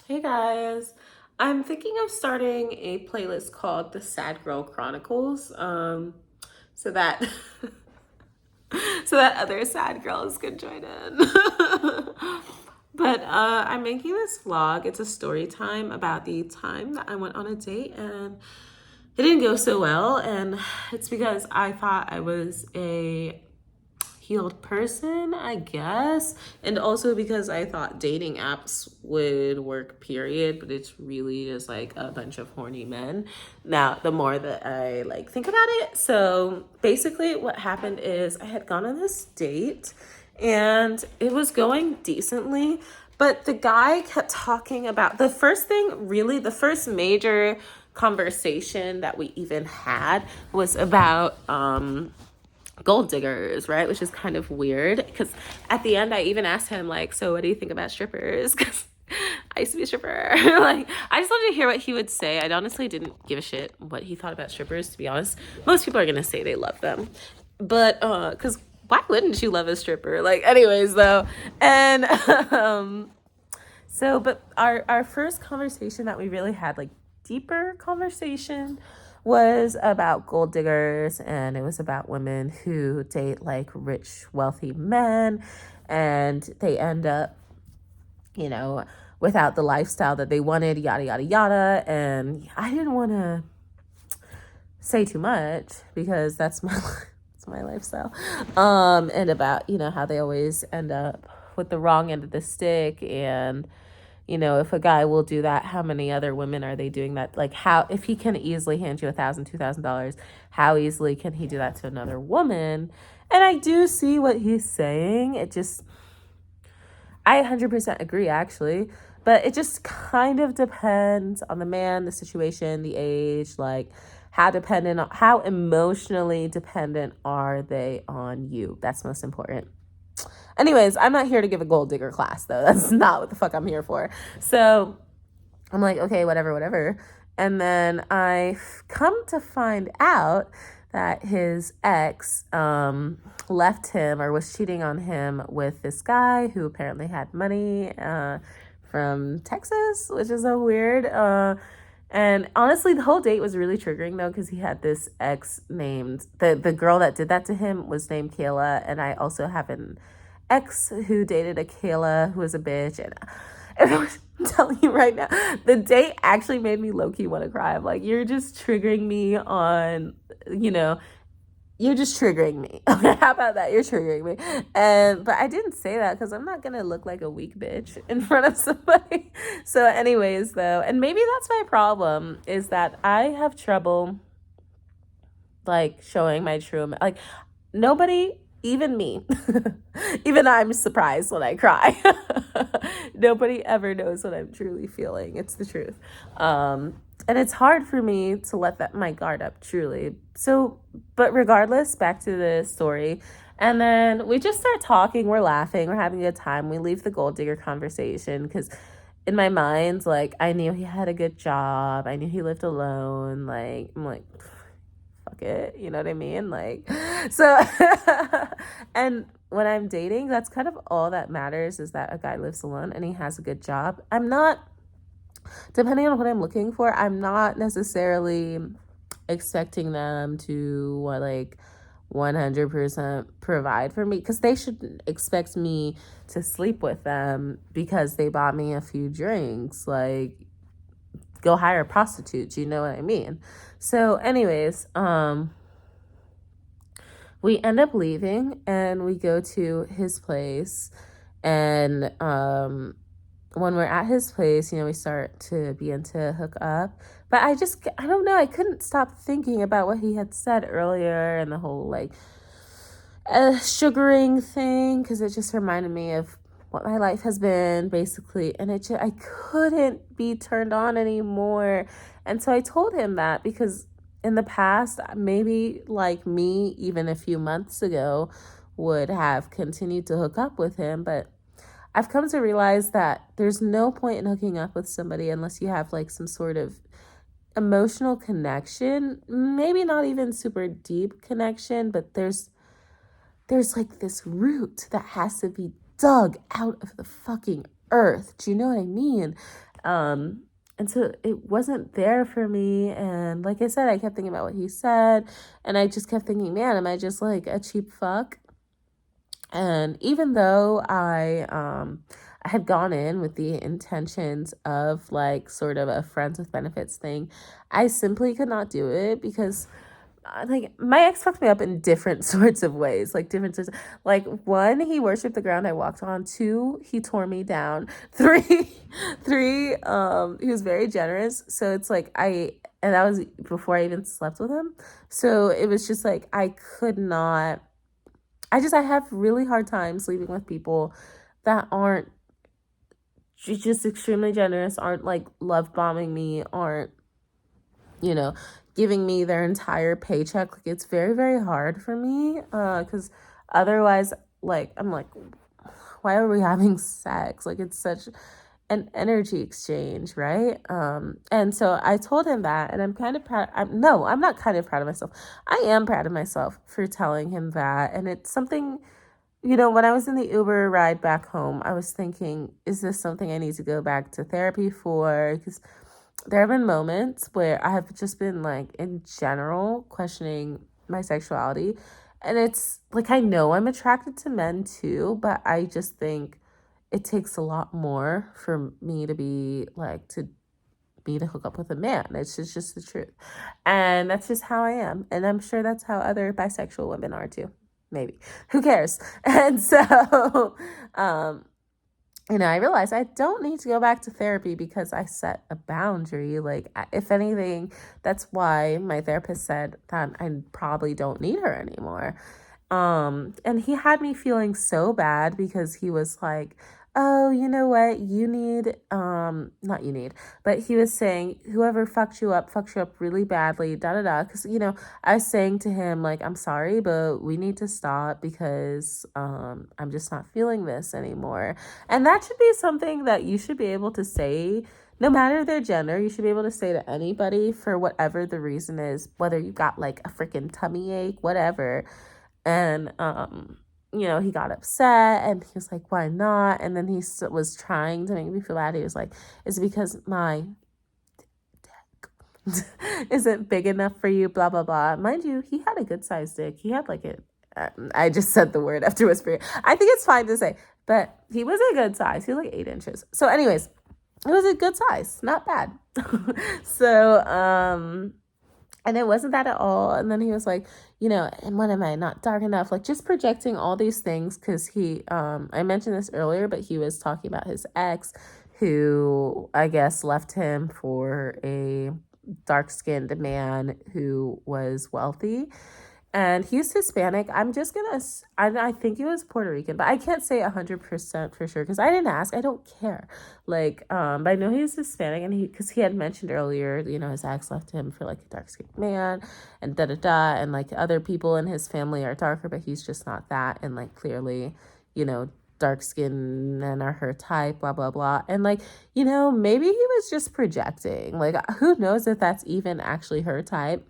Hey guys, I'm thinking of starting a playlist called the Sad Girl Chronicles, so that so that other sad girls can join in. But I'm making this vlog. It's a story time about the time that I went on a date and it didn't go so well, and it's because I thought I was a healed person, I guess. And also because I thought dating apps would work, period. But it's really just like a bunch of horny men. Now, the more that I like think about it. So basically what happened is I had gone on this date and it was going decently. But the guy kept talking about the first thing, really, the first major conversation that we even had was about gold diggers, right? Which is kind of weird because at the end I even asked him like, so what do you think about strippers? Because I used to be a stripper. Like, I just wanted to hear what he would say. I honestly didn't give a shit what he thought about strippers, to be honest. Most people are gonna say they love them, but because why wouldn't you love a stripper? Like, anyways, though. And but our first conversation that we really had, like deeper conversation, was about gold diggers, and it was about women who date like rich, wealthy men, and they end up, you know, without the lifestyle that they wanted, yada yada yada. And I didn't want to say too much because that's my it's my lifestyle. And about, how they always end up with the wrong end of the stick. And if a guy will do that, how many other women are they doing that? Like, how, if he can easily hand you $1,000, $2,000, how easily can he do that to another woman? And I do see what he's saying. I 100% agree, actually. But it just kind of depends on the man, the situation, the age, like how emotionally dependent are they on you? That's most important. Anyways, I'm not here to give a gold digger class, though. That's not what the fuck I'm here for. So I'm like, okay, whatever. And then I come to find out that his ex left him or was cheating on him with this guy who apparently had money from Texas, which is so weird. And honestly, the whole date was really triggering, though, because he had this ex named, the girl that did that to him was named Kayla. And I also have an ex who dated a Kayla who was a bitch. And I'm telling you right now, the date actually made me low-key want to cry. I'm like, you're just triggering me on, you're just triggering me. Okay, how about that? You're triggering me. But I didn't say that because I'm not gonna look like a weak bitch in front of somebody. So anyways, though, and maybe that's my problem, is that I have trouble like showing my true, like, nobody, even me, even I'm surprised when I cry. Nobody ever knows what I'm truly feeling. It's the truth. And it's hard for me to let my guard up, truly. So, but regardless, back to the story. And then we just start talking, we're laughing, we're having a good time. We leave the gold digger conversation because in my mind, like, I knew he had a good job. I knew he lived alone. Like, I'm like, fuck it, you know what I mean? Like, so, and when I'm dating, that's kind of all that matters, is that a guy lives alone and he has a good job. I'm not, depending on what I'm looking for, I'm not necessarily expecting them to, 100% provide for me, because they shouldn't expect me to sleep with them because they bought me a few drinks. Like, go hire prostitutes, you know what I mean? So anyways, we end up leaving and we go to his place. And when we're at his place, we start to begin to hook up. But I don't know, I couldn't stop thinking about what he had said earlier and the whole like sugaring thing, because it just reminded me of what my life has been, basically. And I couldn't be turned on anymore. And so I told him that, because in the past, maybe like me, even a few months ago, would have continued to hook up with him. But I've come to realize that there's no point in hooking up with somebody unless you have like some sort of emotional connection, maybe not even super deep connection, but there's like this root that has to be dug out of the fucking earth. Do you know what I mean? And so it wasn't there for me. And like I said, I kept thinking about what he said, and I just kept thinking, man, am I just like a cheap fuck? And even though I had gone in with the intentions of like sort of a friends with benefits thing, I simply could not do it because like my ex fucked me up in different sorts of ways, like different sorts like one, he worshipped the ground I walked on. Two, he tore me down. Three, he was very generous. So it's like and that was before I even slept with him. So it was just like I could not. I have really hard time sleeping with people that aren't just extremely generous, aren't like love bombing me, aren't, you know, giving me their entire paycheck. Like it's very, very hard for me. Because otherwise, like I'm like, why are we having sex? Like it's such an energy exchange, right? And so I told him that, and I'm kind of proud. I'm not kind of proud of myself. I am proud of myself for telling him that. And it's something, when I was in the Uber ride back home, I was thinking, is this something I need to go back to therapy for? Because there have been moments where I have just been like, in general, questioning my sexuality. And it's like, I know I'm attracted to men too, but I just think it takes a lot more for me to be like, to hook up with a man. It's just the truth. And that's just how I am. And I'm sure that's how other bisexual women are too. Maybe. Who cares? And so, I realized I don't need to go back to therapy because I set a boundary. Like, if anything, that's why my therapist said that I probably don't need her anymore. And he had me feeling so bad because he was like, oh, you know what? You need, not you need, but he was saying, whoever fucked you up really badly, da da da. Because, I was saying to him, like, I'm sorry, but we need to stop because I'm just not feeling this anymore. And that should be something that you should be able to say, no matter their gender. You should be able to say to anybody for whatever the reason is, whether you got like a freaking tummy ache, whatever. And, he got upset and he was like, why not? And then he was trying to make me feel bad. He was like, it's because my dick isn't big enough for you, blah, blah, blah. Mind you, he had a good sized dick. He had like I just said the word after whispering. I think it's fine to say, but he was a good size. He was like 8 inches. So anyways, it was a good size, not bad. So, and it wasn't that at all. And then he was like, and what am I, not dark enough? Like just projecting all these things because he, I mentioned this earlier, but he was talking about his ex who I guess left him for a dark-skinned man who was wealthy. And he's Hispanic. I think he was Puerto Rican, but I can't say 100% for sure because I didn't ask. I don't care. Like, but I know he's Hispanic, and because he had mentioned earlier, his ex left him for like a dark-skinned man, and da-da-da, and like other people in his family are darker, but he's just not that, and like clearly, dark skin and are her type, blah, blah, blah. And like, maybe he was just projecting. Like, who knows if that's even actually her type.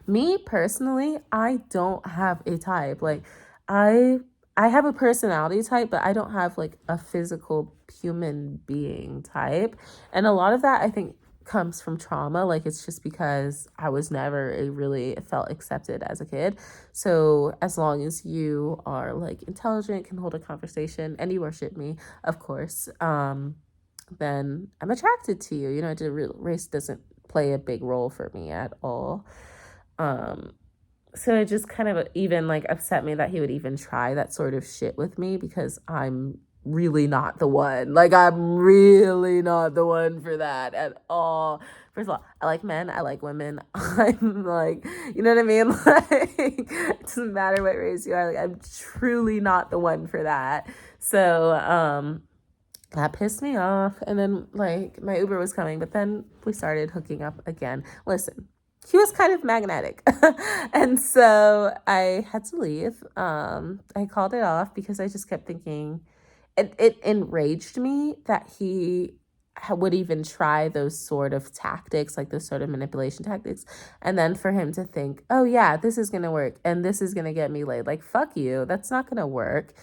Me personally, I don't have a type. Like I have a personality type, but I don't have like a physical human being type. And a lot of that I think comes from trauma. Like it's just because I was never really felt accepted as a kid. So as long as you are like intelligent, can hold a conversation, and you worship me, of course, then I'm attracted to you. Race doesn't play a big role for me at all. So it just kind of even like upset me that he would even try that sort of shit with me because I'm really not the one. Like I'm really not the one for that at all. First of all, I like men, I like women. I'm like, you know what I mean? Like it doesn't matter what race you are. Like I'm truly not the one for that. So that pissed me off. And then like my Uber was coming, but then we started hooking up again. Listen, he was kind of magnetic. And so I had to leave. I called it off because I just kept thinking, it enraged me that he would even try those sort of tactics, like those sort of manipulation tactics. And then for him to think, oh yeah, this is going to work and this is going to get me laid. Like, fuck you. That's not going to work.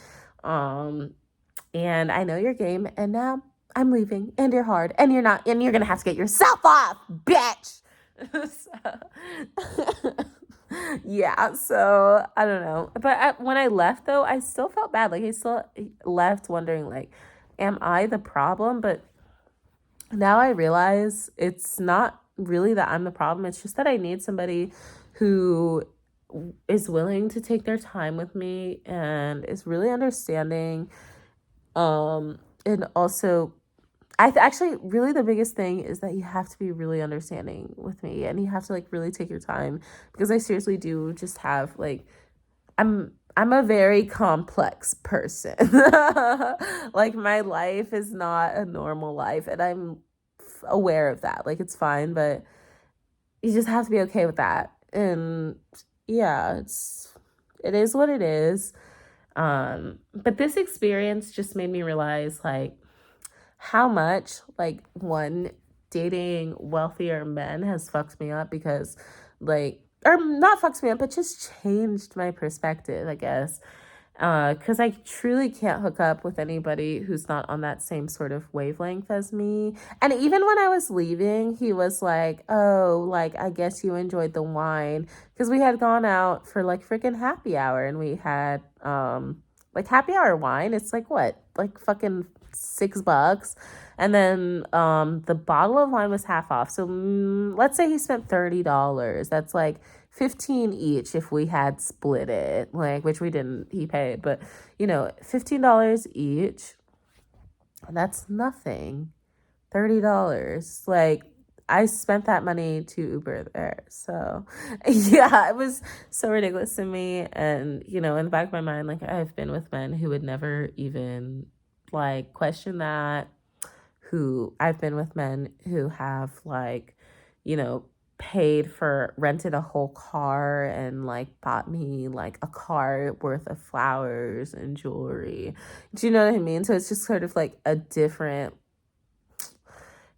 And I know your game. And now I'm leaving, and you're hard, and you're not, and you're gonna have to get yourself off, bitch. So, yeah, so I don't know. But when I left, though, I still felt bad. Like, I still left wondering, like, am I the problem? But now I realize it's not really that I'm the problem. It's just that I need somebody who is willing to take their time with me and is really understanding. And also, actually, really the biggest thing is that you have to be really understanding with me, and you have to like really take your time, because I seriously do just have like, I'm a very complex person. Like, my life is not a normal life, and I'm aware of that. Like, it's fine, but you just have to be okay with that. And yeah, it is what it is. But this experience just made me realize like how much like one, dating wealthier men has fucked me up, because like, or not fucked me up, but just changed my perspective, I guess. Because I truly can't hook up with anybody who's not on that same sort of wavelength as me. And even when I was leaving, he was like, oh, like, I guess you enjoyed the wine. Because we had gone out for like freaking happy hour, and we had like happy hour wine. It's like what? Like fucking $6. And then the bottle of wine was half off. So let's say he spent $30. That's like 15 each if we had split it, like, which we didn't, he paid, but you know, $15 each, that's nothing. $30, like, I spent that money to Uber there. So yeah, it was so ridiculous to me. And you know, in the back of my mind, like, I've been with men who would never even like question that, who I've been with men who have like, you know, rented a whole car and like bought me like a car worth of flowers and jewelry. Do you know what I mean? So it's just sort of like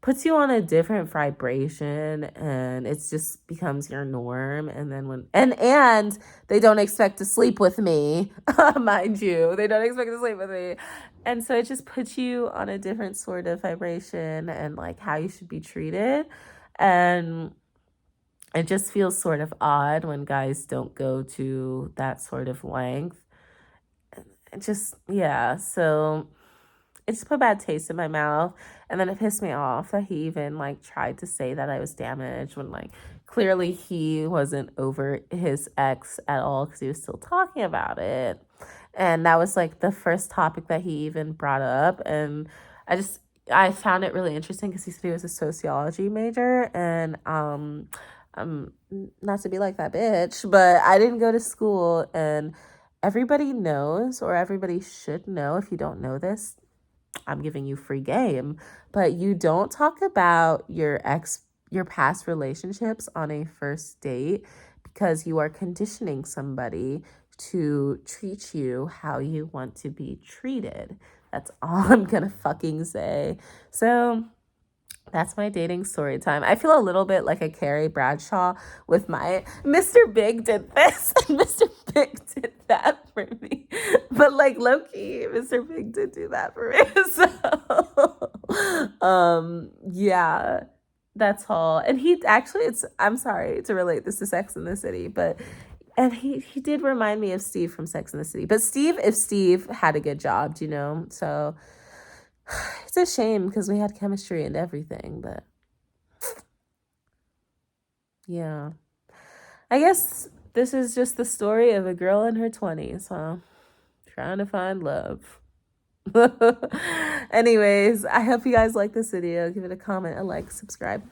puts you on a different vibration, and it just becomes your norm. And then and they don't expect to sleep with me, mind you, they don't expect to sleep with me. And so it just puts you on a different sort of vibration and like how you should be treated. And it just feels sort of odd when guys don't go to that sort of length. It just, yeah. So it just put a bad taste in my mouth. And then it pissed me off that he even like tried to say that I was damaged, when like clearly he wasn't over his ex at all, because he was still talking about it. And that was like the first topic that he even brought up. And I found it really interesting, because he said he was a sociology major, and not to be like that bitch, but I didn't go to school. And everybody knows, or everybody should know, if you don't know this, I'm giving you free game, but you don't talk about your past relationships on a first date, because you are conditioning somebody to treat you how you want to be treated. That's all I'm gonna fucking say. So that's my dating story time. I feel a little bit like a Carrie Bradshaw with my Mr. Big did this and Mr. Big did that for me. But like low-key, Mr. Big did do that for me. So yeah, that's all. And he actually, I'm sorry to relate this to Sex and the City, but and he did remind me of Steve from Sex and the City. But if Steve had a good job, you know? So it's a shame, because we had chemistry and everything, but yeah. I guess this is just the story of a girl in her 20s, huh? Trying to find love. Anyways, I hope you guys like this video. Give it a comment, a like, subscribe.